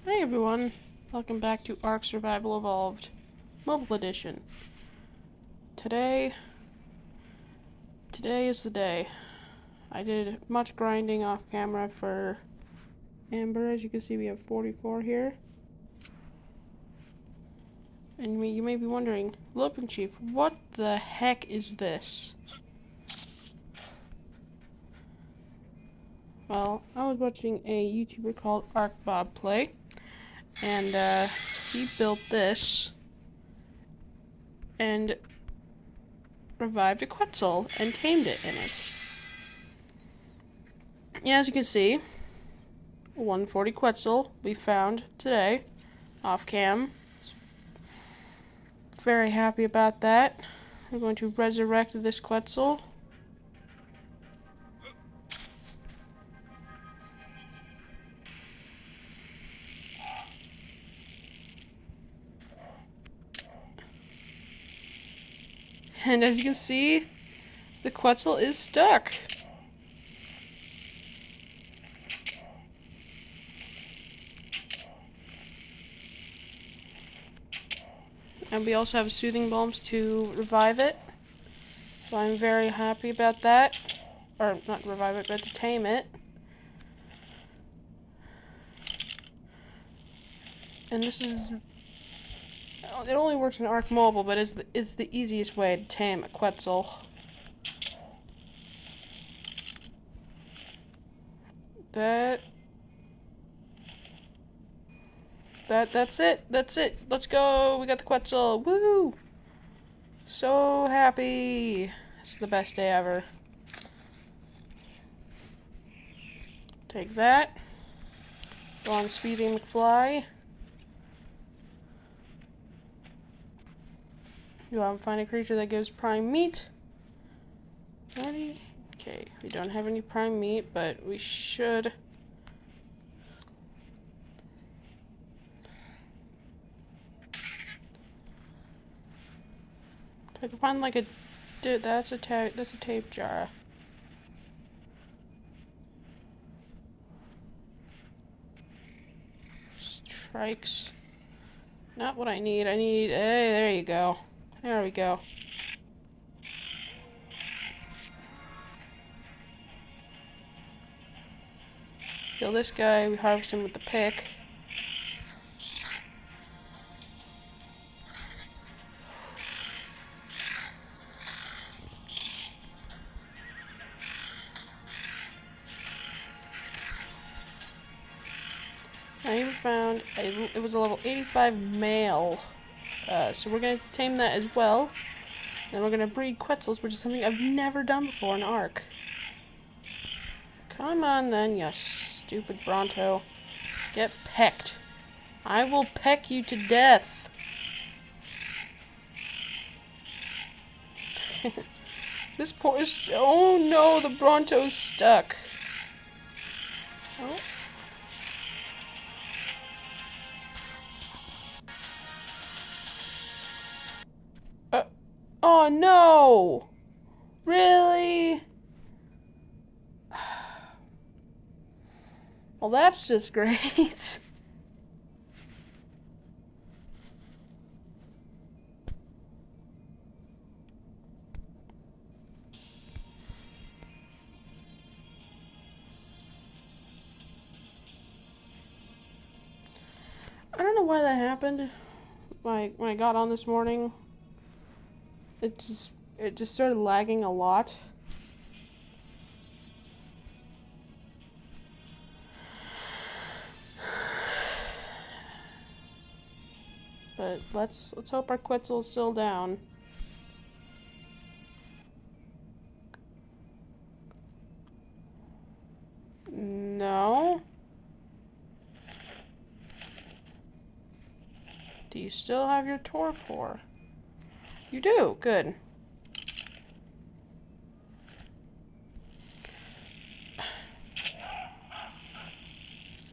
Hey everyone, welcome back to Ark Survival Evolved, Mobile Edition. Today is the day. I did much grinding off camera for Amber. As you can see, we have 44 here. And you may be wondering, Loping Chief, what the heck is this? Well, I was watching a YouTuber called Ark Bob play, and he built this and revived a quetzal and tamed it in it. Yeah, as you can see, 140 quetzal we found today off cam. Very happy about that. We're going to resurrect this quetzal. And as you can see, the quetzal is stuck. And we also have soothing balms to revive it. So I'm very happy about that. Or not revive it, but to tame it. And this is... It only works in Ark Mobile, but it's the easiest way to tame a quetzal. That's it. That's it. Let's go. We got the quetzal. Woo! So happy. This is the best day ever. Take that. Go on Speedy McFly. Go out and find a creature that gives prime meat. Ready? Okay, we don't have any prime meat, but we should. I can find like a. Dude, that's a tape jar. Strikes. Not what I need. Hey, there you go. There we go. Kill this guy. We harvest him with the pick. I even found it was a level 85 male. So we're going to tame that as well. Then we're going to breed quetzals, which is something I've never done before in Ark. Come on then, you stupid Bronto. Get pecked. I will peck you to death. This poor... Oh no, the Bronto's stuck. Oh. Oh no! Really? Well, that's just great. I don't know why that happened. Like when I got on this morning, it just started lagging a lot. But let's hope our quetzal is still down. No. Do you still have your torpor? You do. Good.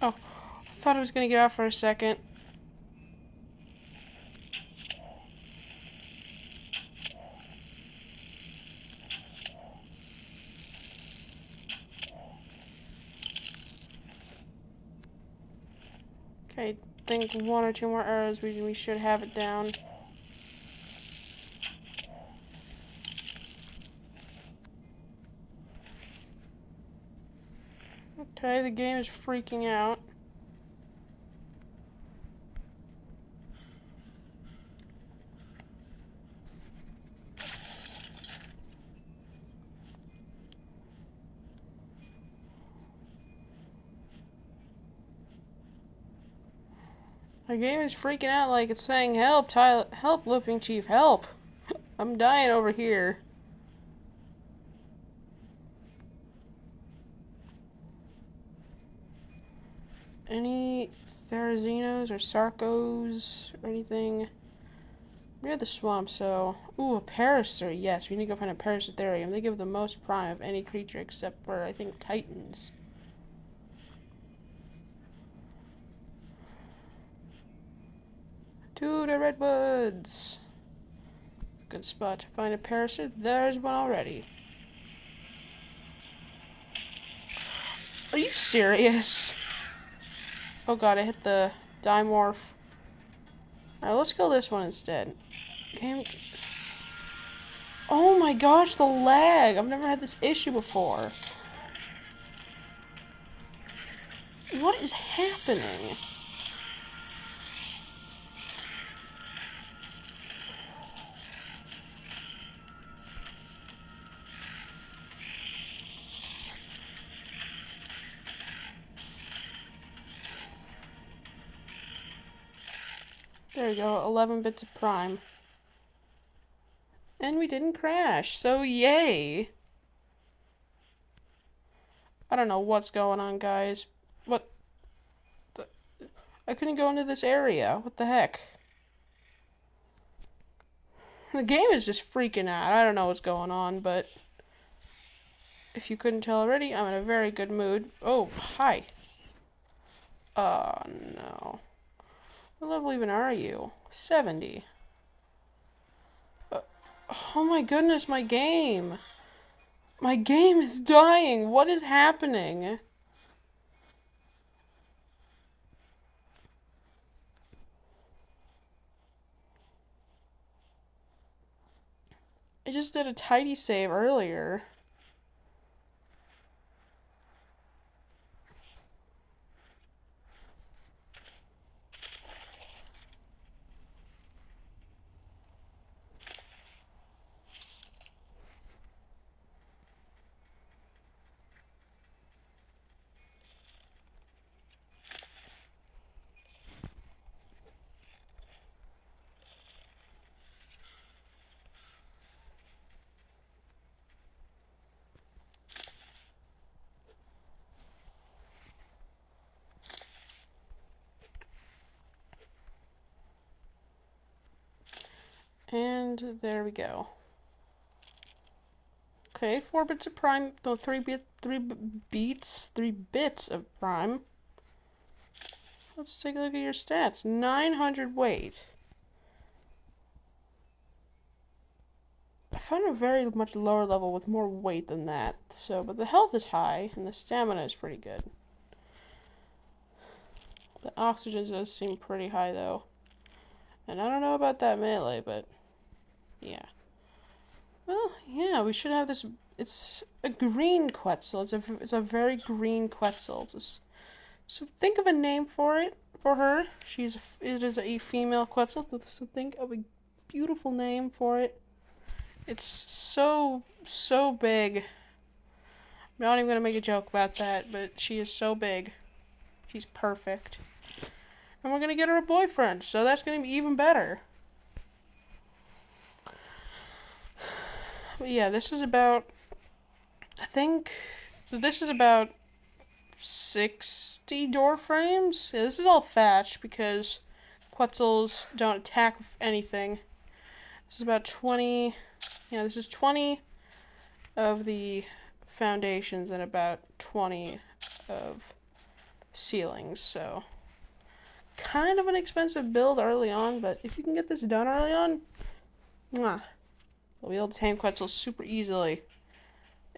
Oh, I thought I was gonna get out for a second. Okay, I think 1 or 2 more arrows, we should have it down. Okay, the game is freaking out. The game is freaking out like it's saying, help, Tyler, help, Looping Chief, help. I'm dying over here. Any Therazinos or Sarcos or anything near the swamp, so... Ooh, a Parasaur, yes, we need to go find a Parasatherium. They give the most prime of any creature except for, I think, Titans. To the redwoods! Good spot to find a Parasaur. There's one already. Are you serious? Oh god, I hit the Dimorph. Alright, let's kill this one instead. Game... Oh my gosh, the lag! I've never had this issue before. What is happening? There we go, 11 bits of prime. And we didn't crash, so yay! I don't know what's going on, guys. What? I couldn't go into this area. What the heck? The game is just freaking out. I don't know what's going on, but... If you couldn't tell already, I'm in a very good mood. Oh, hi. Oh, no. What level even are you? 70. Oh my goodness, my game. My game is dying. What is happening? I just did a tidy save earlier. And there we go. Okay, 4 bits of prime, no, 3 bits of prime. Let's take a look at your stats. 900 weight. I found a very much lower level with more weight than that. So, but the health is high and the stamina is pretty good. The oxygen does seem pretty high though. And I don't know about that melee, but yeah. Well, yeah, we should have this. It's a green quetzal. It's a very green quetzal. So think of a name for it, for her. It is a female quetzal. So think of a beautiful name for it. It's so big. I'm not even gonna make a joke about that, but she is so big. She's perfect. And we're gonna get her a boyfriend, so that's gonna be even better. But yeah, this is about, I think, this is about 60 door frames. Yeah, this is all thatch because quetzals don't attack anything. This is about 20, yeah, this is 20 of the foundations and about 20 of ceilings, so kind of an expensive build early on, but if you can get this done early on, mwah. You'll be able to tame quetzals super easily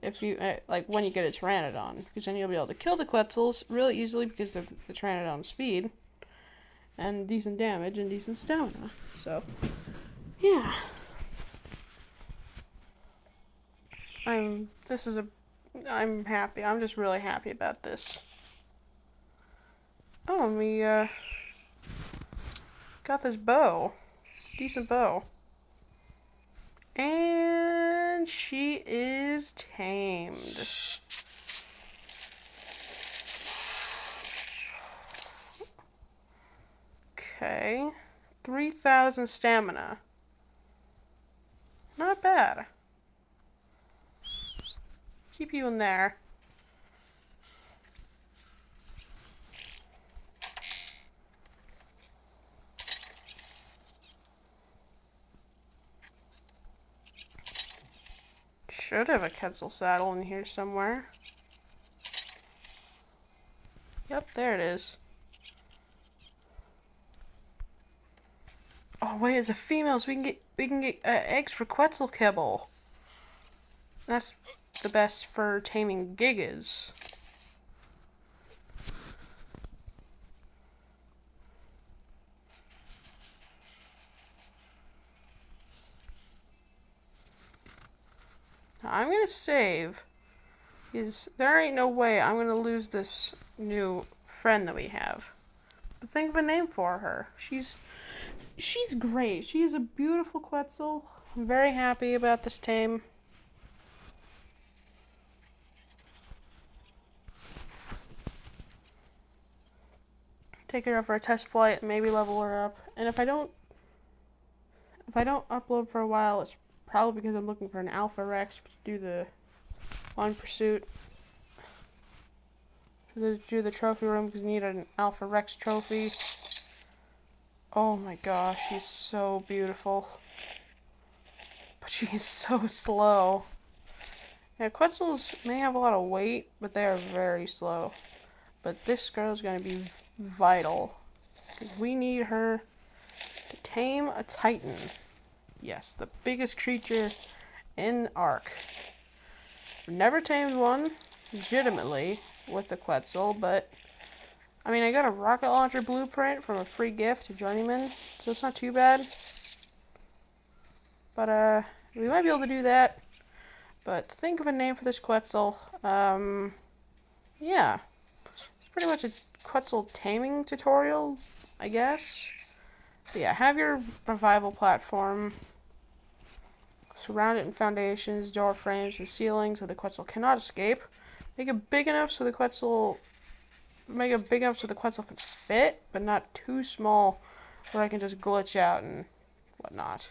if you, like, when you get a Pteranodon, because then you'll be able to kill the quetzals really easily because of the Pteranodon speed, and decent damage and decent stamina. So, yeah. I'm happy. I'm just really happy about this. Oh, and we got this bow. Decent bow. And she is tamed. Okay. 3,000 stamina. Not bad. Keep you in there. Should have a quetzal saddle in here somewhere. Yep, there it is. Oh wait, it's a female, so we can get eggs for quetzal kibble. That's the best for taming gigas. Now, I'm gonna save, because there ain't no way I'm gonna lose this new friend that we have. But think of a name for her. She's great. She is a beautiful quetzal. I'm very happy about this tame. Take her out for a test flight and maybe level her up. And if I don't upload for a while, it's probably because I'm looking for an Alpha Rex to do the on pursuit. To do the trophy room because you need an Alpha Rex trophy. Oh my gosh, she's so beautiful. But she's so slow. Yeah, quetzals may have a lot of weight, but they are very slow. But this girl's gonna be vital. We need her to tame a titan. Yes, the biggest creature in Ark. Never tamed one, legitimately, with the quetzal, but I mean, I got a rocket launcher blueprint from a free gift to Journeyman, so it's not too bad. But we might be able to do that. But think of a name for this quetzal. Yeah, it's pretty much a quetzal taming tutorial, I guess. But yeah, have your revival platform. Surround it in foundations, door frames, and ceilings so the quetzal cannot escape. Make it big enough so the quetzal can fit, but not too small where I can just glitch out and whatnot.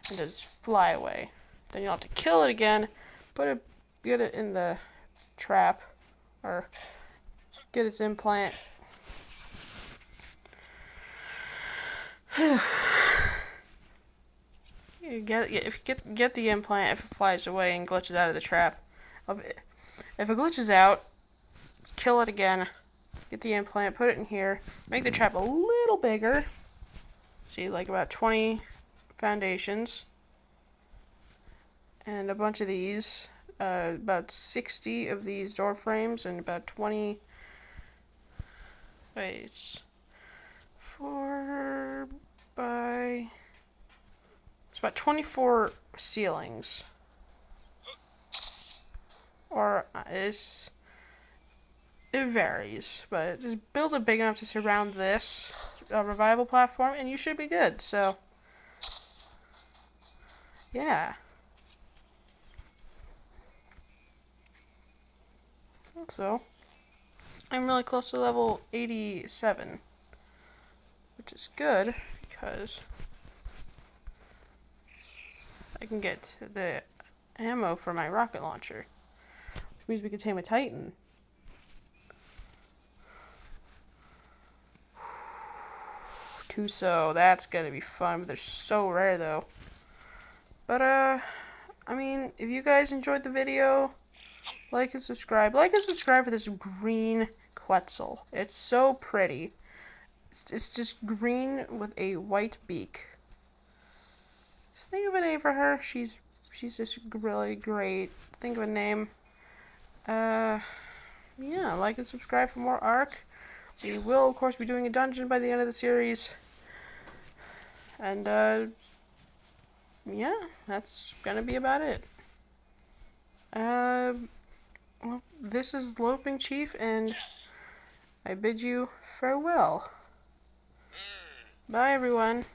And just fly away. Then you'll have to kill it again, get it in the trap, or get its implant. If you get the implant, if it flies away and glitches out of the trap, if it glitches out, kill it again, get the implant, put it in here, make the trap a little bigger. See, like about 20 foundations, and a bunch of these, about 60 of these door frames, and about 20. Wait, it's 4 by. It's about 24 ceilings. Or it varies, but just build it big enough to surround this revival platform, and you should be good. So, yeah. So, I'm really close to level 87, which is good because I can get the ammo for my rocket launcher, which means we can tame a titan. So that's gonna be fun, but they're so rare though. But I mean, if you guys enjoyed the video, like and subscribe. Like and subscribe for this green quetzal. It's so pretty. It's just green with a white beak. Just think of a name for her. She's just really great. Think of a name. Yeah, like and subscribe for more Ark. We will, of course, be doing a dungeon by the end of the series. And, yeah, that's gonna be about it. Well, this is Loping Chief, and I bid you farewell. Bye, everyone.